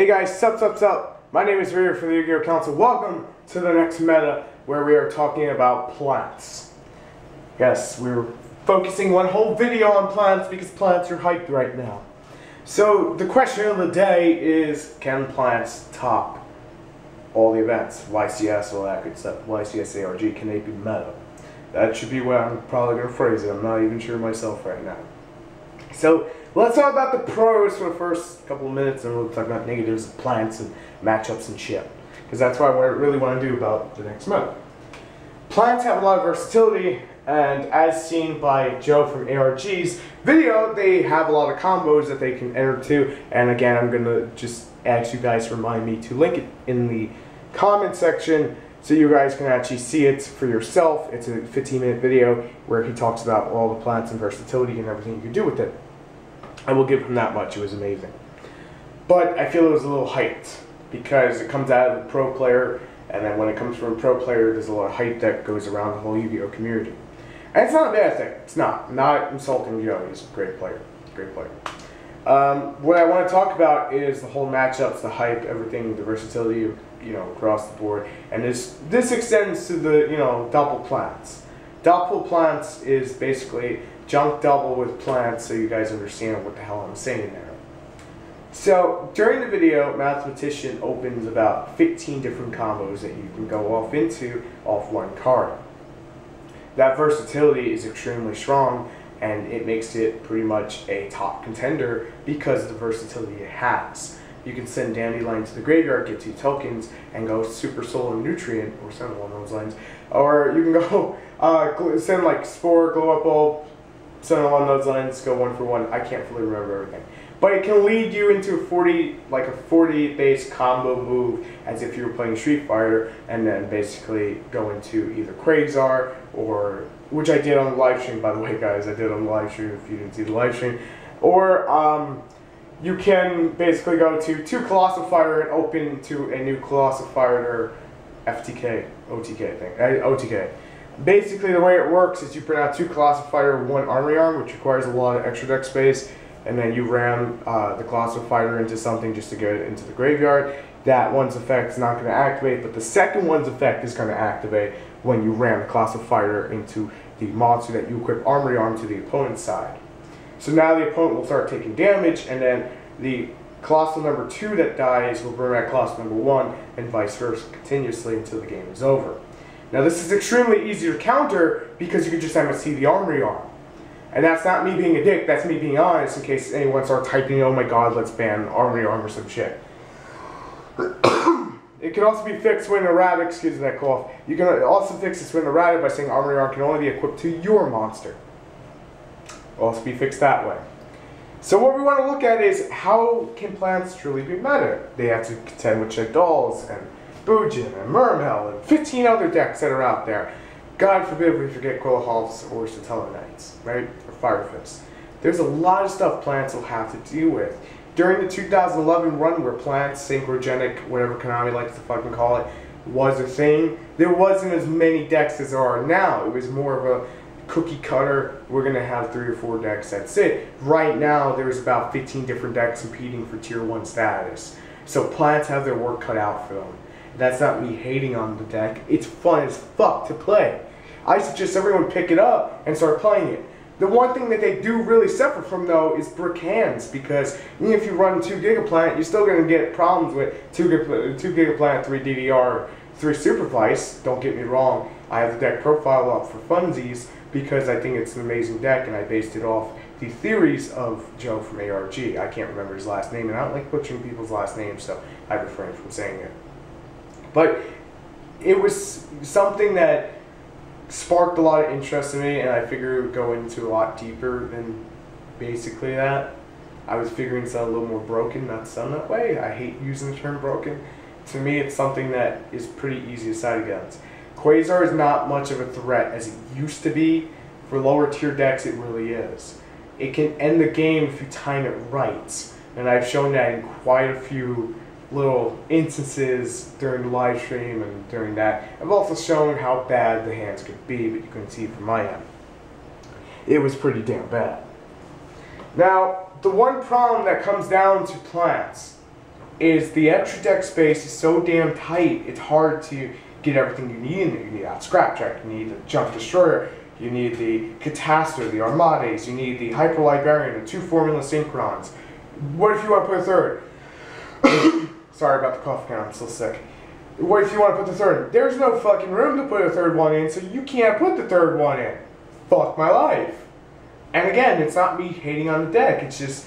Hey guys, sup? My name is Rita for the Yu-Gi-Oh! Council. Welcome to the next meta where we are talking about plants. Yes, we're focusing one whole video on plants because plants are hyped right now. So the question of the day is, can plants top all the events? YCS, all that good stuff. YCS, ARG, can they be meta? That should be what I'm probably going to phrase it. I'm not even sure myself right now. So let's talk about the pros for the first couple of minutes, and we'll talk about negatives of plants and matchups and shit. Because that's what I really want to do about the next meta. Plants have a lot of versatility, and as seen by Joe from ARG's video, they have a lot of combos that they can enter to. And again, I'm going to just ask you guys to remind me to link it in the comment section so you guys can actually see it for yourself. It's a 15-minute video where he talks about all the plants and versatility and everything you can do with it. I will give him that much. It was amazing. But I feel it was a little hyped because it comes out of the pro player, and then when it comes from a pro player, there's a lot of hype that goes around the whole Yu-Gi-Oh! Community. And it's not a bad thing. It's not. I'm not insulting Joe. He's a great player. Great player. What I want to talk about is the whole matchups, the hype, everything, the versatility, across the board. And this extends to the, double plants. Double plants is basically junk double with plants, so you guys understand what the hell I'm saying there. So during the video, Mathematician opens about 15 different combos that you can go off one card. That versatility is extremely strong, and it makes it pretty much a top contender because of the versatility it has. You can send Dandelion to the graveyard, get 2 tokens, and go Super Soul and Nutrient, or something along those lines. Or you can go send like Spore, Glow Up Bulb, something along those lines, go 1 for 1. I can't fully remember everything. But it can lead you into a 40 base combo move as if you were playing Street Fighter, and then basically go into either Quasar or, which I did on the live stream, by the way, guys. I did on the live stream if you didn't see the live stream. Or you can basically go to 2 Colossal Fighter and open to a new Colossal Fighter OTK thing. OTK. Basically, the way it works is you print out 2 Colossal Fighter, 1 Armory Arm, which requires a lot of extra deck space, and then you ram the Colossal Fighter into something just to get it into the graveyard. That one's effect is not going to activate, but the second one's effect is going to activate when you ram the Colossal Fighter into the monster that you equip Armory Arm to the opponent's side. So now the opponent will start taking damage, and then the Colossal number 2 that dies will bring back Colossal number 1, and vice versa, continuously until the game is over. Now this is extremely easy to counter because you can just MST the Armory Arm. And that's not me being a dick, that's me being honest in case anyone starts typing, oh my god, let's ban Armory Arm or some shit. It can also be fixed when errata, excuse that cough. You can also fix this when errata by saying Armory Arm can only be equipped to your monster. It'll also be fixed that way. So what we want to look at is how can plants truly be meta? They have to contend with Shadolls and Bujin and Mermel and 15 other decks that are out there. God forbid we forget Quillhalls or Satella Knights, right? Or Fire Fists. There's a lot of stuff plants will have to deal with. During the 2011 run where plants, synchrogenic, whatever Konami likes to fucking call it, was a thing, there wasn't as many decks as there are now. It was more of a cookie cutter, we're going to have 3 or 4 decks, that's it. Right now, there's about 15 different decks competing for tier 1 status. So plants have their work cut out for them. That's not me hating on the deck. It's fun as fuck to play. I suggest everyone pick it up and start playing it. The one thing that they do really suffer from, though, is brick hands, because even if you run 2 Gigaplant, you're still going to get problems with 2 Gigaplant, 3 DDR, 3 Supervice. Don't get me wrong. I have the deck profile up for funsies because I think it's an amazing deck, and I based it off the theories of Joe from ARG. I can't remember his last name, and I don't like butchering people's last names, so I refrain from saying it. But it was something that sparked a lot of interest in me, and I figured it would go into a lot deeper than basically that. I was figuring it's a little more broken, not sound that way. I hate using the term broken. To me, it's something that is pretty easy to side against. Quasar is not much of a threat as it used to be. For lower tier decks, it really is. It can end the game if you time it right, and I've shown that in quite a few little instances during the live stream and during that. I've also shown how bad the hands could be, but you couldn't see it from my end. It was pretty damn bad. Now, the one problem that comes down to plants is the extra deck space is so damn tight, it's hard to get everything you need in there. You need that Scrapjack, you need the Junk Destroyer, you need the Catastor, the Armades, you need the Hyper Librarian, the 2 Formula Synchrons. What if you want to put a third? Sorry about the cough count, I'm still sick. What if you want to put the third? There's no fucking room to put a third one in, so you can't put the third one in. Fuck my life. And again, it's not me hating on the deck, it's just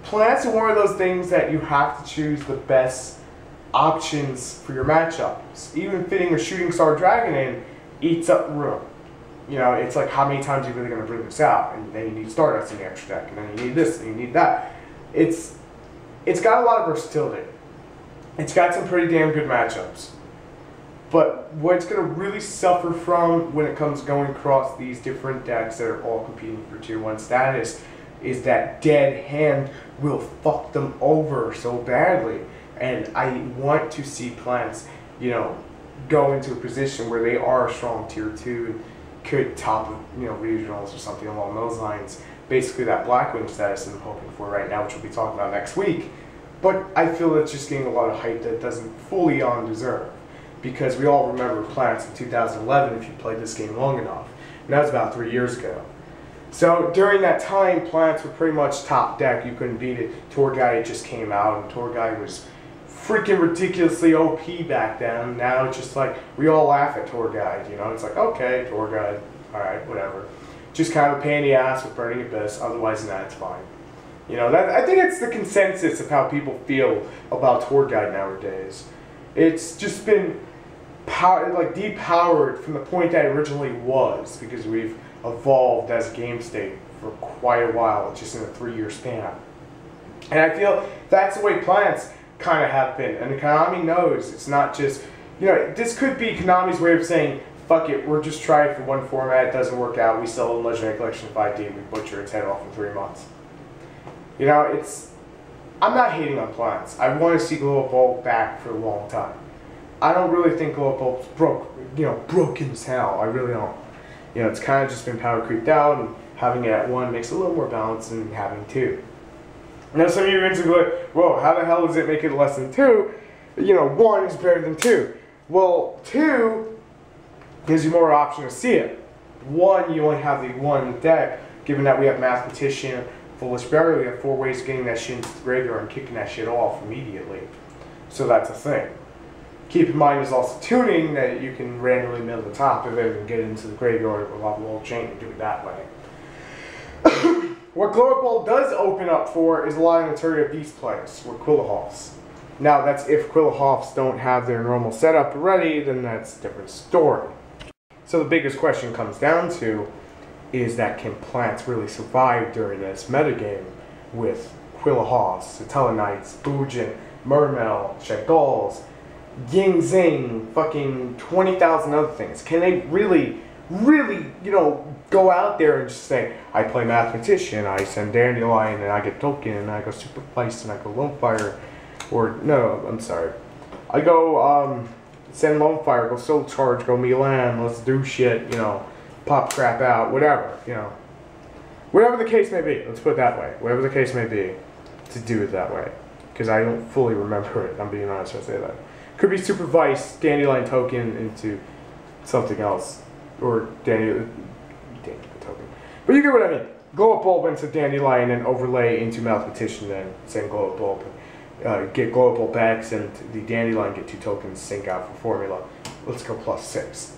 plants are one of those things that you have to choose the best options for your matchups. Even fitting a Shooting Star Dragon in eats up room. You know, it's like how many times are you really going to bring this out? And then you need Stardust in the extra deck, and then you need this, and you need that. It's got a lot of versatility. It's got some pretty damn good matchups. But what it's going to really suffer from when it comes going across these different decks that are all competing for Tier 1 status is that dead hand will fuck them over so badly. And I want to see plants, you know, go into a position where they are a strong Tier 2 and could top, you know, regionals or something along those lines. Basically that Blackwing status I'm hoping for right now, which we'll be talking about next week. But I feel it's just getting a lot of hype that doesn't fully deserve. Because we all remember plants in 2011 if you played this game long enough. And that was about 3 years ago. So during that time, plants were pretty much top deck. You couldn't beat it. Tour Guide just came out, and Tour Guide was freaking ridiculously OP back then. Now it's just like, we all laugh at Tour Guide, you know? It's like, okay, Tour Guide, alright, whatever. Just kind of a pain in the ass with Burning Abyss, otherwise than that, it's fine. You know, I think it's the consensus of how people feel about Tour Guide nowadays. It's just been depowered from the point that it originally was, because we've evolved as a game state for quite a while, just in a 3-year span. And I feel that's the way plants kind of have been. And Konami knows it's not just, you know, this could be Konami's way of saying, fuck it, we're just trying for one format, it doesn't work out, we sell a Legendary Collection 5D, we butcher its head off in 3 months. You know, I'm not hating on plants. I want to see Glow Up Bulb back for a long time. I don't really think Glow Up Bulb's broken as hell. I really don't. You know, it's kind of just been power creeped out, and having it at 1 makes it a little more balanced than having 2. Now some of you are going to be like, whoa, how the hell does it make it less than 2? You know, 1 is better than 2. Well, 2 gives you more option to see it. 1, you only have the 1 deck, given that we have Mathematician, Foolish Burial, we have 4 ways of getting that shit into the graveyard and kicking that shit off immediately. So that's a thing. Keep in mind there's also tuning that you can randomly mill the top of it and get it into the graveyard with a lot of wall chain and do it that way. What Glow Up Bulb does open up for is a lot of Naturia Beast plays with Quillahofs. Now that's if Quillahofs don't have their normal setup ready, then that's a different story. So the biggest question comes down to is that can plants really survive during this metagame with Quillahofs, Satella Knights, Boojin, Mermail, Shagulls, Ying Zing, fucking 20,000 other things. Can they really, you know, go out there and just say, I play Mathematician, I send Dandelion, and I get Token, and I go Super Feist, and I go Lone Fire, or, no, I'm sorry. I go, send Lone Fire, go Soul Charge, go Milan, let's do shit, you know, pop crap out, whatever, you know. Whatever the case may be, let's put it that way. Whatever the case may be, to do it that way. Because I don't fully remember it, I'm being honest when I say that. Could be Super Vice, Dandelion Token into something else. Or Dandelion Token. But you get what I mean. Glow Up Bulb into Dandelion and overlay into Mathematician, then same Glow Up Bulb. Get Glow Up Bulb X and the Dandelion, get 2 tokens, sync out for formula. Let's go +6.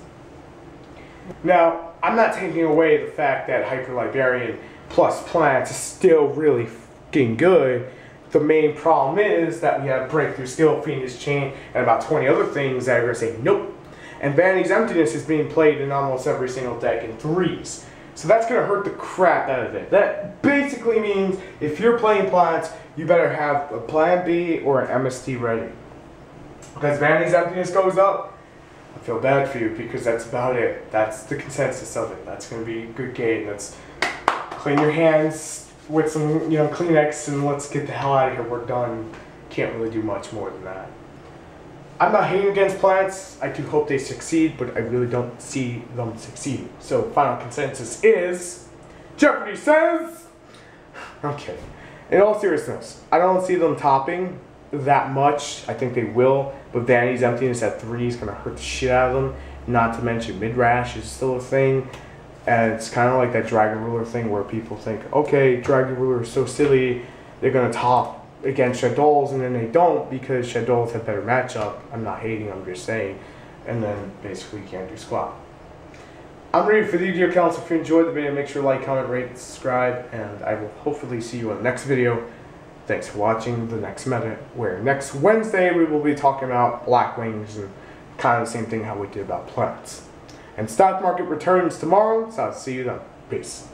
Now, I'm not taking away the fact that Hyper Librarian plus plants is still really fucking good. The main problem is that we have Breakthrough Skill, Fiendish Chain, and about 20 other things that are going to say nope. And Vanity's Emptiness is being played in almost every single deck in 3s. So that's going to hurt the crap out of it. That basically means if you're playing plants, you better have a Plan B or an MST ready. Because Vanity's Emptiness goes up, I feel bad for you because that's about it. That's the consensus of it. That's going to be a good game. Let's clean your hands with some, you know, Kleenex and let's get the hell out of here. We're done. Can't really do much more than that. I'm not hating against plants. I do hope they succeed, but I really don't see them succeed. So final consensus is Jeopardy says. Okay. In all seriousness, I don't see them topping that much. I think they will, but Vanity's Emptiness at 3 is going to hurt the shit out of them. Not to mention Mid-Rash is still a thing. And it's kind of like that Dragon Ruler thing where people think, okay, Dragon Ruler is so silly, they're going to top against Shaddolls, and then they don't because Shaddolls have better matchup. I'm not hating, I'm just saying. And then basically you can't do squat. I'm ready for the Yu-Gi-Oh! Council. If you enjoyed the video, make sure to like, comment, rate, subscribe, and I will hopefully see you on the next video. Thanks for watching the next meta, where next Wednesday we will be talking about Black Wings and kind of the same thing how we did about plants. And stock market returns tomorrow, so I'll see you then. Peace.